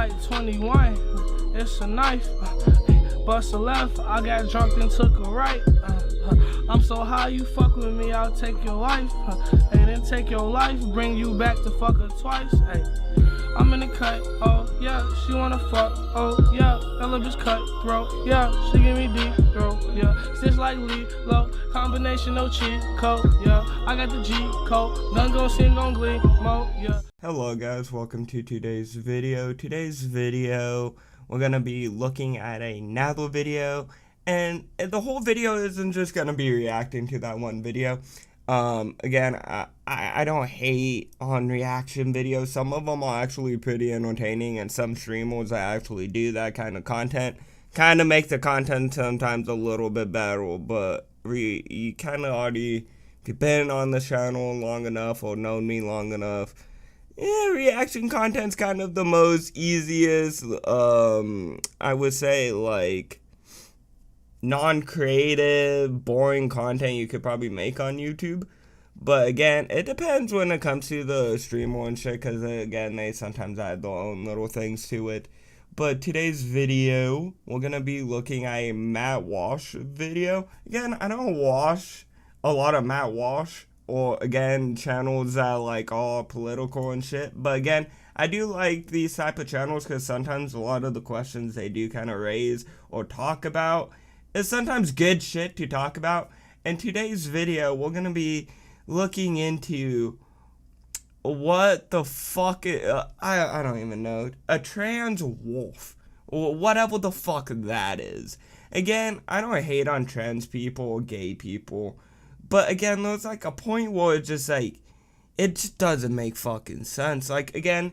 like 21, it's a knife. Bust a left, I got drunk and took a right. I'm so high, you fuck with me, I'll take your life. And then take your life, bring you back to fuck her twice. Ay. I'm in the cut, oh yeah, she wanna fuck, oh yeah, that little bitch cut throat, yeah, she give me deep throat, yeah, stitch like Lilo, combination no cheat code, yeah, I got the G code, gun gon' sing on glee, mo, yeah. Hello guys, welcome to today's video. We're gonna be looking at another video, and the whole video isn't just gonna be reacting to that one video. Again, I don't hate on reaction videos. Some of them are actually pretty entertaining, and some streamers that actually do that kind of content kind of make the content sometimes a little bit better, but you kind of already, if you've been on the channel long enough or known me long enough, yeah, reaction content's kind of the most easiest, I would say, like, non-creative, boring content you could probably make on YouTube. But again, it depends when it comes to the streamer and shit, because again, they sometimes add their own little things to it. But today's video, we're gonna be looking at a Matt Walsh video. Again, I don't watch a lot of Matt Walsh, or again, channels that like all political and shit. But again, I do like these type of channels because sometimes a lot of the questions they do kind of raise or talk about is sometimes good shit to talk about. In today's video, we're gonna be looking into what the fuck I don't even know, a trans wolf, or whatever the fuck that is. Again, I don't hate on trans people or gay people, but again, there's like a point where it's just like, it just doesn't make fucking sense. Like, again,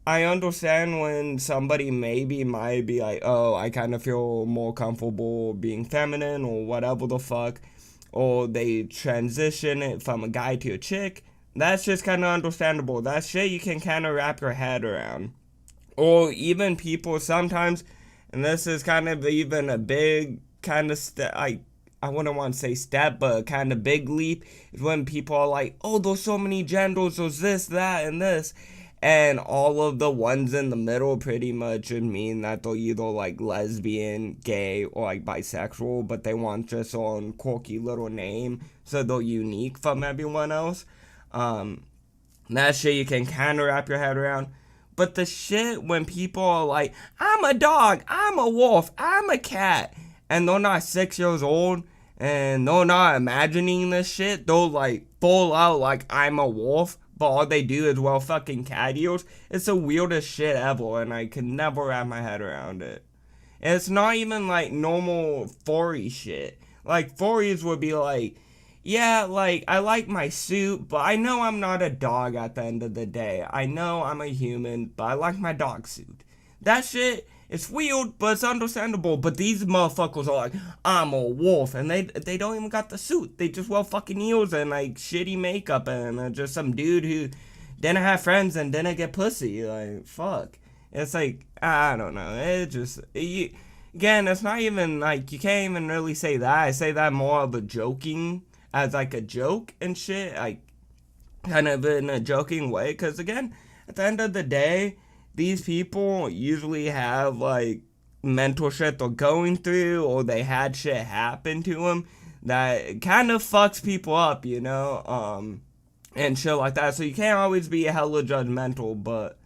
I understand when somebody might be like, oh, I kind of feel more comfortable being feminine or whatever the fuck, or they transition it from a guy to a chick. That's just kind of understandable. That shit you can kind of wrap your head around. Or even people sometimes, and this is kind of even a big kind of step, I wouldn't want to say step, but kind of big leap, is when people are like, oh, there's so many genders, there's this, that, and this. And all of the ones in the middle pretty much would mean that they're either like lesbian, gay, or like bisexual, but they want just own quirky little name, so they're unique from everyone else. That shit you can kind of wrap your head around. But the shit when people are like, I'm a dog, I'm a wolf, I'm a cat, and they're not 6 years old, and they're not imagining this shit, they're like full out like, I'm a wolf, but all they do is wear fucking cat ears. It's the weirdest shit ever, and I can never wrap my head around it. And it's not even like normal furry shit. Like, furries would be like, yeah, like, I like my suit, but I know I'm not a dog at the end of the day. I know I'm a human, but I like my dog suit. That shit, it's weird, but it's understandable. But these motherfuckers are like, I'm a wolf, and they don't even got the suit. They just wear fucking ears and like shitty makeup, and just some dude who didn't have friends and didn't get pussy. Like, fuck. It's like, I don't know. It just, again, it's not even like, you can't even really say that. I say that more of a joking, as like a joke and shit, like kind of in a joking way, because again, at the end of the day, these people usually have like mental shit they're going through, or they had shit happen to them that kind of fucks people up, you know, and shit like that. So you can't always be hella judgmental, but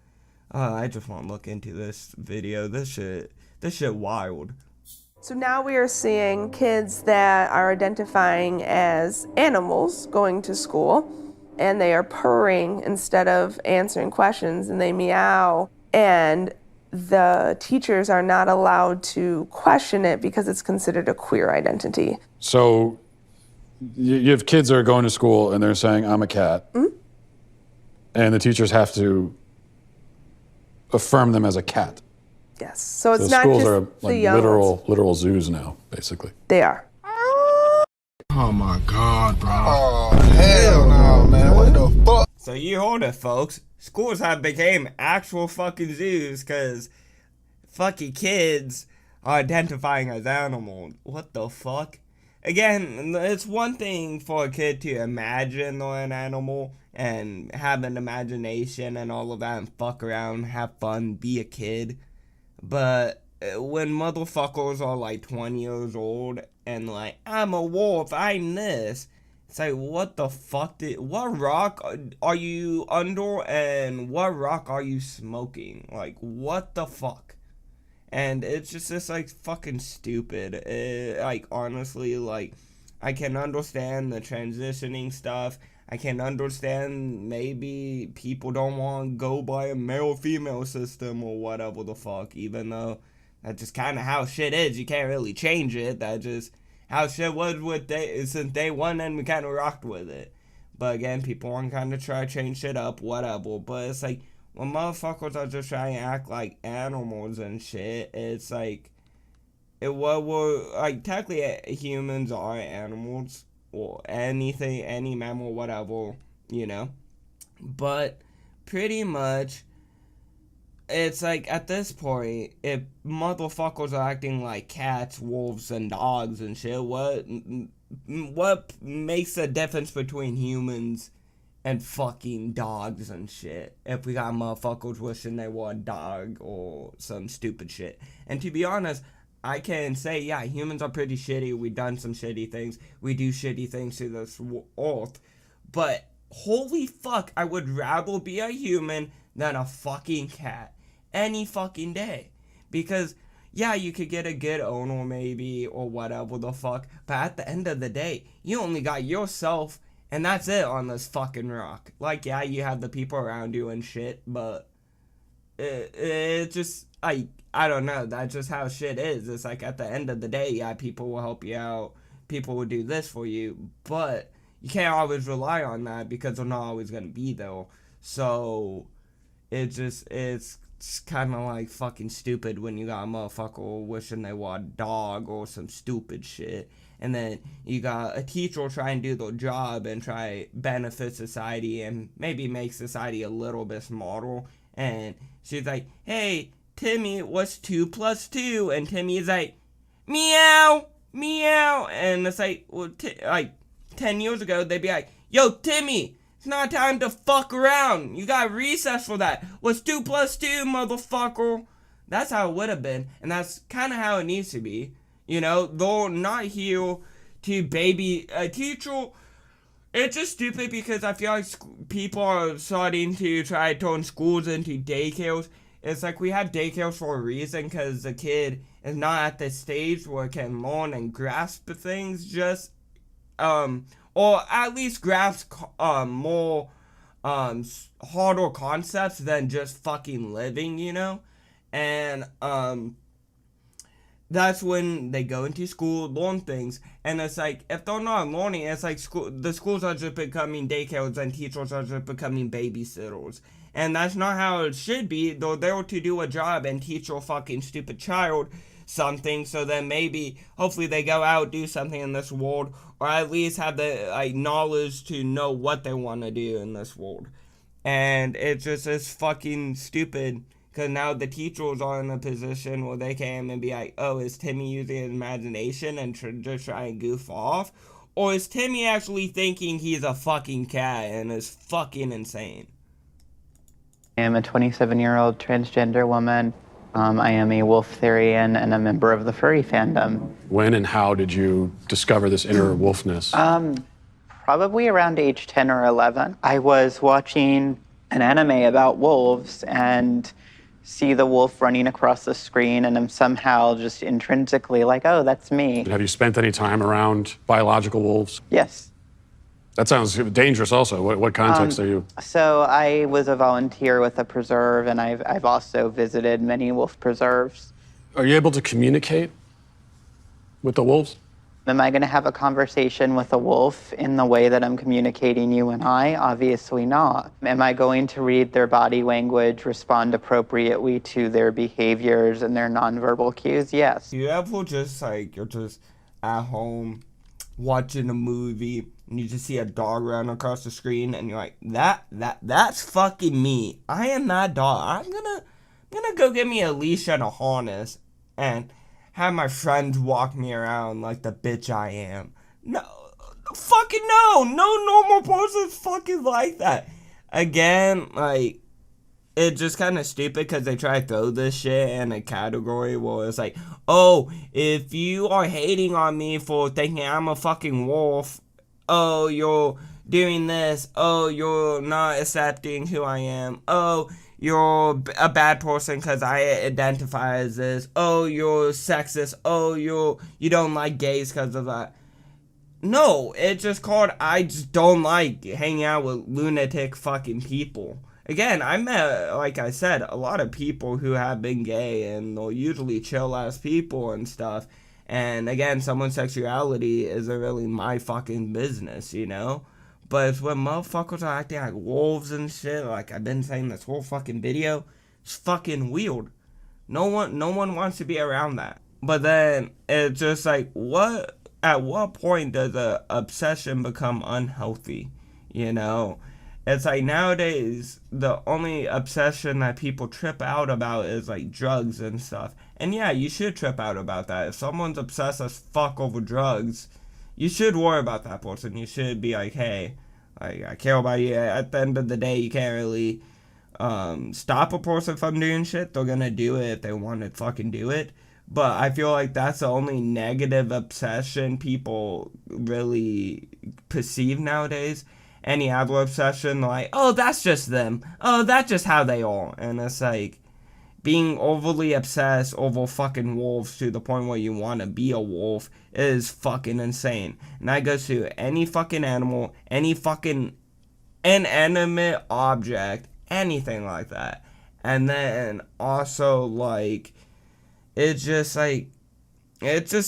I just want to look into this video. This shit wild. So now we are seeing kids that are identifying as animals going to school, and they are purring instead of answering questions, and they meow, and the teachers are not allowed to question it because it's considered a queer identity. So you have kids that are going to school and they're saying, I'm a cat, and the teachers have to affirm them as a cat. Yes, so it's the not schools just are the like young ones. literal zoos now, basically. They are. Oh my God, bro. Oh, hell no, man. What the fuck? So you heard it, folks. Schools have become actual fucking zoos because fucking kids are identifying as animals. What the fuck? again, it's one thing for a kid to imagine they're an animal and have an imagination and all of that and fuck around, have fun, be a kid. But when motherfuckers are like 20 years old and like, I'm a wolf, I'm this. It's like, what the fuck what rock are you under and what rock are you smoking? Like, what the fuck? And it's just like fucking stupid. Like, honestly, like, I can understand the transitioning stuff. I can understand maybe people don't want to go by a male-female system or whatever the fuck, even though that's just kind of how shit is. You can't really change it. That's just how shit was since day one, and we kind of rocked with it. But again, people want to kind of try to change shit up, whatever. But it's like, when motherfuckers are just trying to act like animals and shit, it's like, technically humans are animals, or anything, any mammal, whatever, you know. But pretty much, it's like, at this point, if motherfuckers are acting like cats, wolves, and dogs and shit, what makes the difference between humans and fucking dogs and shit? If we got motherfuckers wishing they were a dog or some stupid shit. And to be honest, I can say, yeah, humans are pretty shitty. We've done some shitty things. We do shitty things to this earth. But holy fuck, I would rather be a human than a fucking cat. Any fucking day. Because, yeah, you could get a good owner maybe, or whatever the fuck. But at the end of the day, you only got yourself, and that's it on this fucking rock. Like, yeah, you have the people around you and shit, but it just, I don't know, that's just how shit is. It's like, at the end of the day, yeah, people will help you out, people will do this for you, but you can't always rely on that because they're not always gonna be there. So it's kind of like fucking stupid when you got a motherfucker wishing they were a dog or some stupid shit, and then you got a teacher trying to do their job and try benefit society and maybe make society a little bit smarter, and she's like, hey, Timmy, what's 2 + 2? And Timmy's like, meow, meow. And it's like, well, like 10 years ago, they'd be like, yo, Timmy, it's not time to fuck around. You got recess for that. What's 2 + 2, motherfucker? That's how it would have been. And that's kind of how it needs to be. You know, they're not here to baby a teacher. It's just stupid because I feel like people are starting to try to turn schools into daycares. It's like we have daycares for a reason, because the kid is not at the stage where it can learn and grasp things just, or at least grasp more harder concepts than just fucking living, you know? And that's when they go into school, learn things, and it's like, if they're not learning, it's like the schools are just becoming daycares and teachers are just becoming babysitters. And that's not how it should be. They're there to do a job and teach your fucking stupid child something, so then maybe, hopefully they go out, do something in this world, or at least have the knowledge to know what they want to do in this world. And it just is fucking stupid, because now the teachers are in a position where they can and be like, oh, is Timmy using his imagination and just try and goof off? Or is Timmy actually thinking he's a fucking cat and is fucking insane? I am a 27-year-old transgender woman. I am a wolf-therian and a member of the furry fandom. When and how did you discover this inner wolfness? Probably around age 10 or 11. I was watching an anime about wolves and see the wolf running across the screen, and I'm somehow just intrinsically like, oh, that's me. Have you spent any time around biological wolves? Yes. That sounds dangerous also. What context are you? So I was a volunteer with a preserve, and I've also visited many wolf preserves. Are you able to communicate with the wolves? Am I going to have a conversation with a wolf in the way that I'm communicating you and I? Obviously not. Am I going to read their body language, respond appropriately to their behaviors and their nonverbal cues? Yes. You ever just like, you're just at home watching a movie and you just see a dog run across the screen and you're like, that's fucking me. I am that dog. I'm gonna go get me a leash and a harness and have my friends walk me around like the bitch I am. No, fucking no. No normal person's fucking like that. Again, like, it's just kind of stupid because they try to throw this shit in a category where it's like, oh, if you are hating on me for thinking I'm a fucking wolf, oh, you're doing this, oh, you're not accepting who I am, oh, you're a bad person because I identify as this, oh, you're sexist, oh, you don't like gays because of that. No, it's just called I just don't like hanging out with lunatic fucking people. Again, I met, like I said, a lot of people who have been gay, and they're usually chill-ass people and stuff. And again, someone's sexuality isn't really my fucking business, you know? But it's when motherfuckers are acting like wolves and shit, like I've been saying this whole fucking video, it's fucking weird. No one wants to be around that. But then, it's just like, at what point does a obsession become unhealthy, you know? It's like nowadays, the only obsession that people trip out about is like drugs and stuff. And yeah, you should trip out about that. If someone's obsessed as fuck over drugs, you should worry about that person. You should be like, hey, I care about you. At the end of the day, you can't really stop a person from doing shit. They're gonna do it if they want to fucking do it. But I feel like that's the only negative obsession people really perceive nowadays. Any other obsession, like, oh, that's just them. Oh, that's just how they are. And it's like, being overly obsessed over fucking wolves to the point where you want to be a wolf is fucking insane. And that goes to any fucking animal, any fucking inanimate object, anything like that. And then also, like, it's just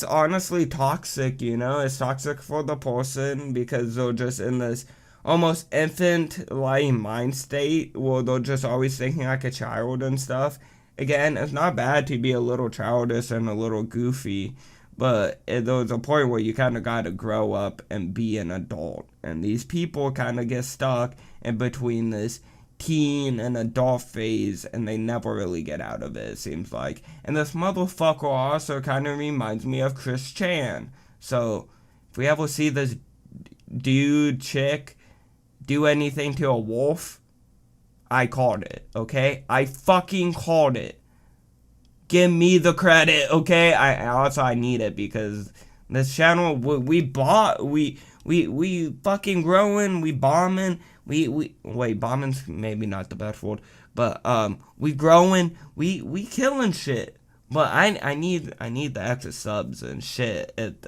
honestly toxic, you know? It's toxic for the person because they're just in this almost infant-like mind state where they're just always thinking like a child and stuff. Again, it's not bad to be a little childish and a little goofy, but there's a point where you kind of got to grow up and be an adult. And these people kind of get stuck in between this teen and adult phase, and they never really get out of it, it seems like. And this motherfucker also kind of reminds me of Chris Chan. So, if we ever see this dude, chick, do anything to a wolf, I called it, okay? I fucking called it. Give me the credit, okay? I need it because this channel, we fucking growing, we bombing, wait, bombing's maybe not the best word, but, we growing, we killing shit. But I need the extra subs and shit. If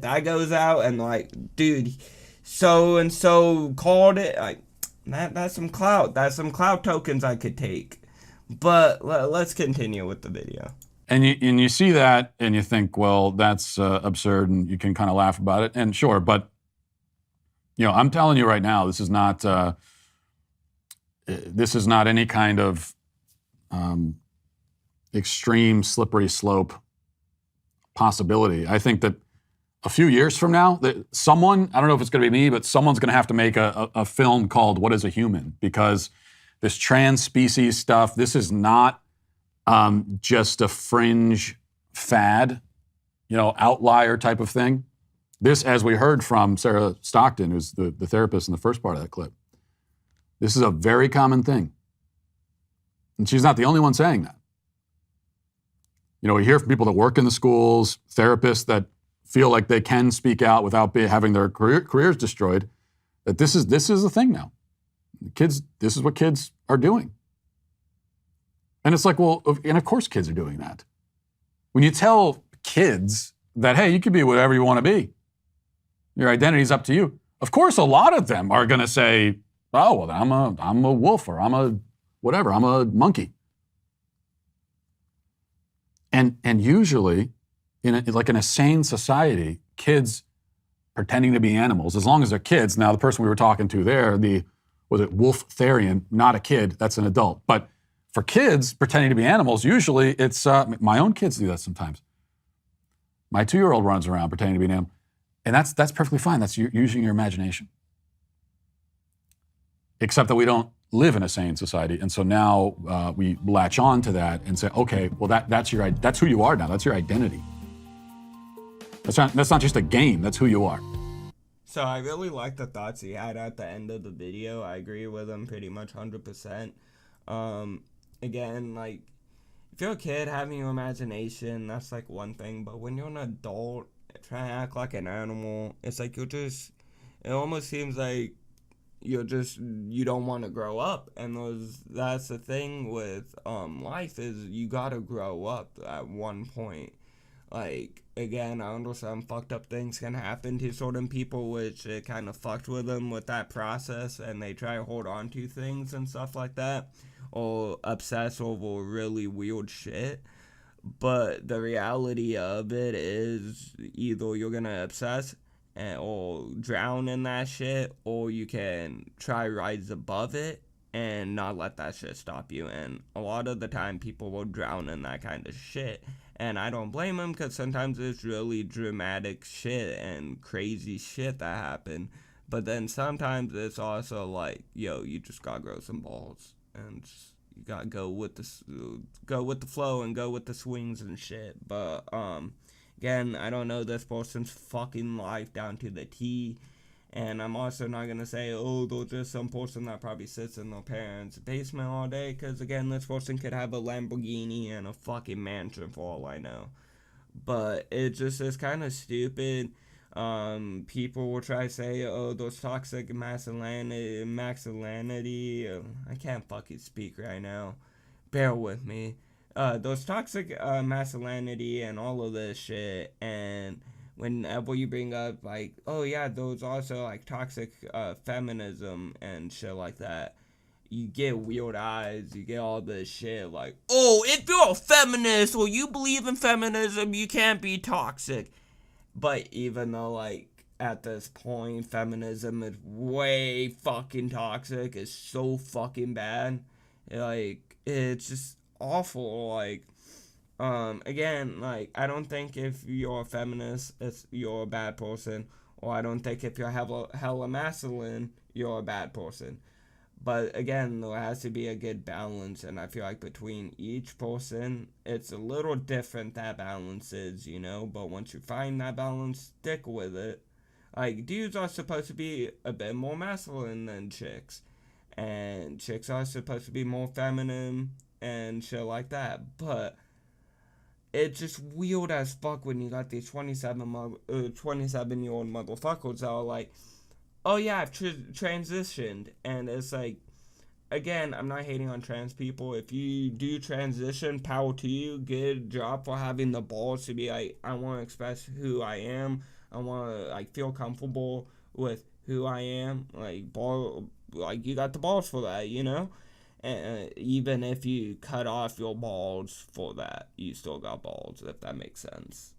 that goes out and like, dude, so and so called it, like, that's some clout. That's some clout tokens I could take. But let's continue with the video. And you see that and you think, well, that's absurd, and you can kind of laugh about it. And sure, but you know, I'm telling you right now, this is not any kind of extreme slippery slope possibility. I think that a few years from now, that someone, I don't know if it's going to be me, but someone's going to have to make a film called What is a Human? Because this trans species stuff, this is not just a fringe fad, you know, outlier type of thing. This, as we heard from Sarah Stockton, who's the therapist in the first part of that clip, this is a very common thing. And she's not the only one saying that. You know, we hear from people that work in the schools, therapists that feel like they can speak out without having their careers destroyed, that this is a thing now. Kids, this is what kids are doing. And it's like, well, and of course kids are doing that. When you tell kids that, hey, you can be whatever you want to be, your identity's up to you, of course a lot of them are going to say, oh, well, I'm a wolf, or I'm a whatever, I'm a monkey. And usually, in a sane society, kids pretending to be animals, as long as they're kids. Now, the person we were talking to there, was it Wolf-therian, not a kid, that's an adult. But for kids pretending to be animals, usually it's, my own kids do that sometimes. My 2-year-old runs around pretending to be an animal. And that's perfectly fine. That's using your imagination. Except that we don't live in a sane society. And so now we latch on to that and say, okay, well, that's who you are now. That's your identity. That's not just a game. That's who you are. So I really like the thoughts he had at the end of the video. I agree with him pretty much 100%. Again, like, if you're a kid having your imagination, that's like one thing. But when you're an adult trying to act like an animal, it's like it almost seems like you don't want to grow up. And that's the thing with life, is you gotta grow up at one point. Like, again, I understand fucked up things can happen to certain people, which it kind of fucked with them with that process, and they try to hold on to things and stuff like that, or obsess over really weird shit. But the reality of it is either you're gonna obsess or drown in that shit, or you can try rise above it and not let that shit stop you. And a lot of the time people will drown in that kind of shit, and I don't blame them, because sometimes it's really dramatic shit and crazy shit that happen. But then sometimes it's also like, yo, you just gotta grow some balls, and you gotta go with the flow and go with the swings and shit. But again, I don't know this person's fucking life down to the T. And I'm also not going to say, oh, they're just some person that probably sits in their parents' basement all day. Because, again, this person could have a Lamborghini and a fucking mansion for all I know. But it just is kind of stupid. People will try to say, oh, those toxic masculinity. I can't fucking speak right now. Bear with me. Those toxic masculinity and all of this shit. And whenever you bring up, like, oh yeah, those also, like, toxic feminism and shit like that, you get weird eyes, you get all this shit, like, oh, if you're a feminist or you believe in feminism, you can't be toxic. But even though, like, at this point, feminism is way fucking toxic, it's so fucking bad, like, it's just awful. Like, again, like, I don't think if you're a feminist, you're a bad person, or I don't think if you're hella masculine, you're a bad person. But again, there has to be a good balance, and I feel like between each person, it's a little different, that balance is, you know. But once you find that balance, stick with it. Like, dudes are supposed to be a bit more masculine than chicks, and chicks are supposed to be more feminine and shit like that. But it's just weird as fuck when you got these 27-year-old motherfuckers that are like, oh yeah, I've transitioned. And it's like, again, I'm not hating on trans people. If you do transition, power to you. Good job for having the balls to be like, I want to express who I am. I want to, like, feel comfortable with who I am. Like, you got the balls for that, you know? And even if you cut off your balls for that, you still got balls, if that makes sense.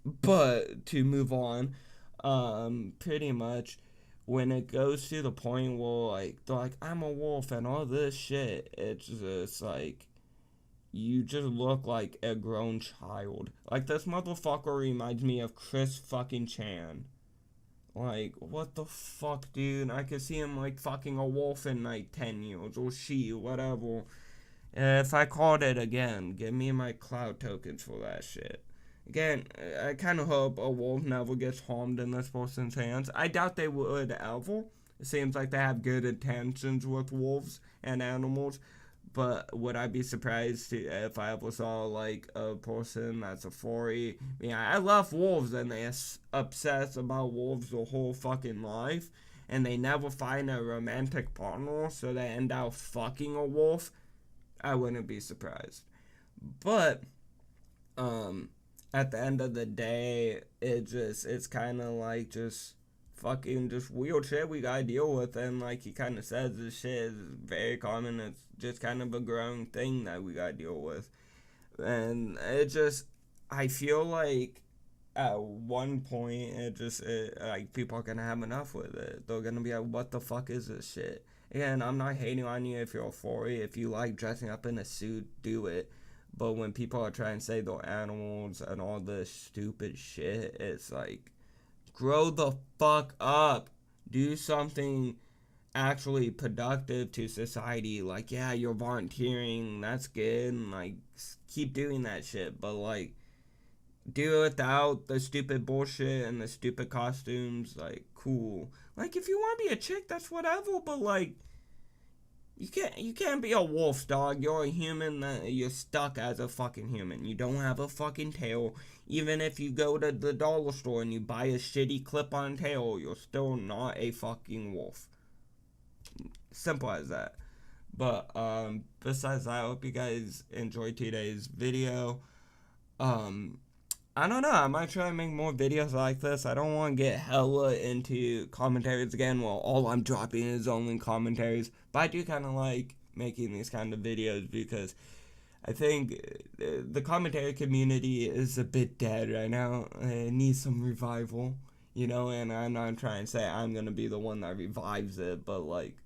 But to move on, pretty much when it goes to the point where, like, they're like, I'm a wolf and all this shit, it's just like, you just look like a grown child. Like, this motherfucker reminds me of Chris fucking Chan. Like, what the fuck, dude? I could see him, like, fucking a wolf in, like, 10 years, or she, whatever. If I called it again, give me my cloud tokens for that shit. Again, I kind of hope a wolf never gets harmed in this person's hands. I doubt they would ever. It seems like they have good intentions with wolves and animals. But would I be surprised if I ever saw, like, a person that's a furry? I mean, I love wolves, and they obsess about wolves their whole fucking life, and they never find a romantic partner, so they end up fucking a wolf. I wouldn't be surprised. But, at the end of the day, it's kind of like just fucking just weird shit we gotta deal with. And like he kind of says, this shit is very common. It's just kind of a growing thing that we gotta deal with. And I feel like at one point like people are gonna have enough with it. They're gonna be like, what the fuck is this shit? Again, I'm not hating on you if you're a furry. If you like dressing up in a suit, do it. But when people are trying to say they're animals and all this stupid shit, it's like, grow the fuck up. Do something actually productive to society. Like, yeah, you're volunteering, that's good, and like, keep doing that shit. But like, do it without the stupid bullshit and the stupid costumes. Like, cool. Like, if you want to be a chick, that's whatever. But like, you can't be a wolf, dog. You're a human. You're stuck as a fucking human. You don't have a fucking tail. Even if you go to the dollar store and you buy a shitty clip-on tail, you're still not a fucking wolf. Simple as that. But besides that, I hope you guys enjoyed today's video. I don't know, I might try and make more videos like this. I don't want to get hella into commentaries again. Well, all I'm dropping is only commentaries. But I do kind of like making these kind of videos because I think the commentary community is a bit dead right now. It needs some revival, you know, and I'm not trying to say I'm going to be the one that revives it, but like,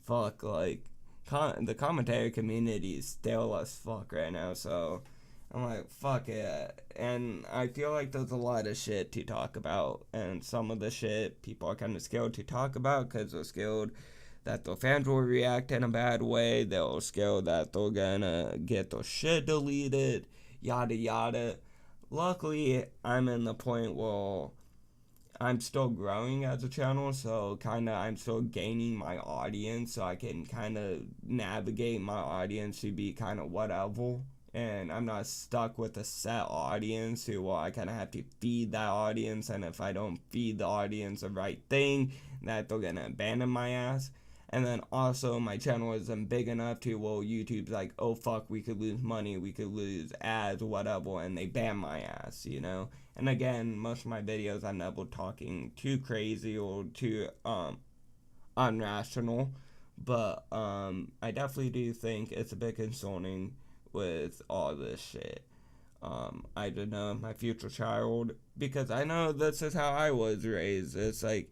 fuck, like, the commentary community is stale as fuck right now, so I'm like, fuck it. And I feel like there's a lot of shit to talk about, and some of the shit people are kind of scared to talk about because they're scared that their fans will react in a bad way. They're scared that they're gonna get their shit deleted, yada yada. Luckily, I'm in the point where I'm still growing as a channel, so kind of I'm still gaining my audience, so I can kind of navigate my audience to be kind of whatever. And I'm not stuck with a set audience who, well, I kind of have to feed that audience, and if I don't feed the audience the right thing, that they're gonna abandon my ass. And then also, my channel isn't big enough to, well, YouTube's like, oh fuck, we could lose money, we could lose ads, whatever, and they ban my ass, you know? And again, most of my videos I'm never talking too crazy or too unrational, but I definitely do think it's a bit concerning with all this shit. I don't know, my future child, because I know this is how I was raised. It's like,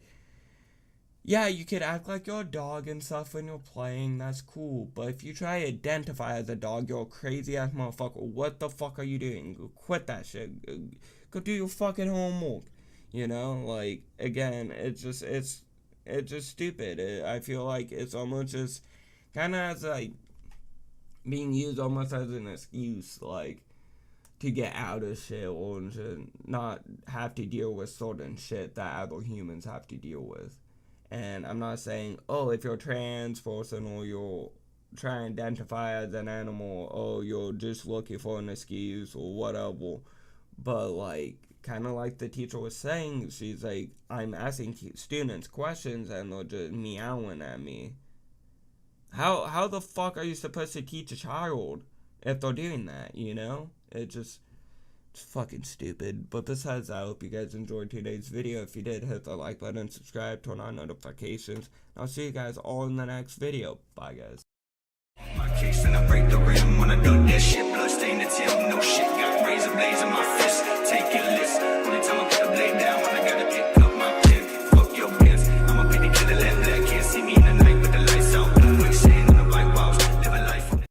yeah, you could act like you're a dog and stuff when you're playing, that's cool, but if you try to identify as a dog, you're a crazy ass motherfucker. What the fuck are you doing? Go quit that shit. Go do your fucking homework. You know, like, again, it's just stupid. I feel like it's almost just kind of as like being used almost as an excuse, like, to get out of shit or to not have to deal with certain shit that other humans have to deal with. And I'm not saying, oh, if you're a trans person or you're trying to identify as an animal, oh, you're just looking for an excuse or whatever. But, like, kind of like the teacher was saying, she's like, I'm asking students questions and they're just meowing at me. How the fuck are you supposed to teach a child if they're doing that, you know? It's fucking stupid. But besides that, I hope you guys enjoyed today's video. If you did, hit the like button, subscribe, turn on notifications. I'll see you guys all in the next video. Bye, guys. My case and I break the rim when I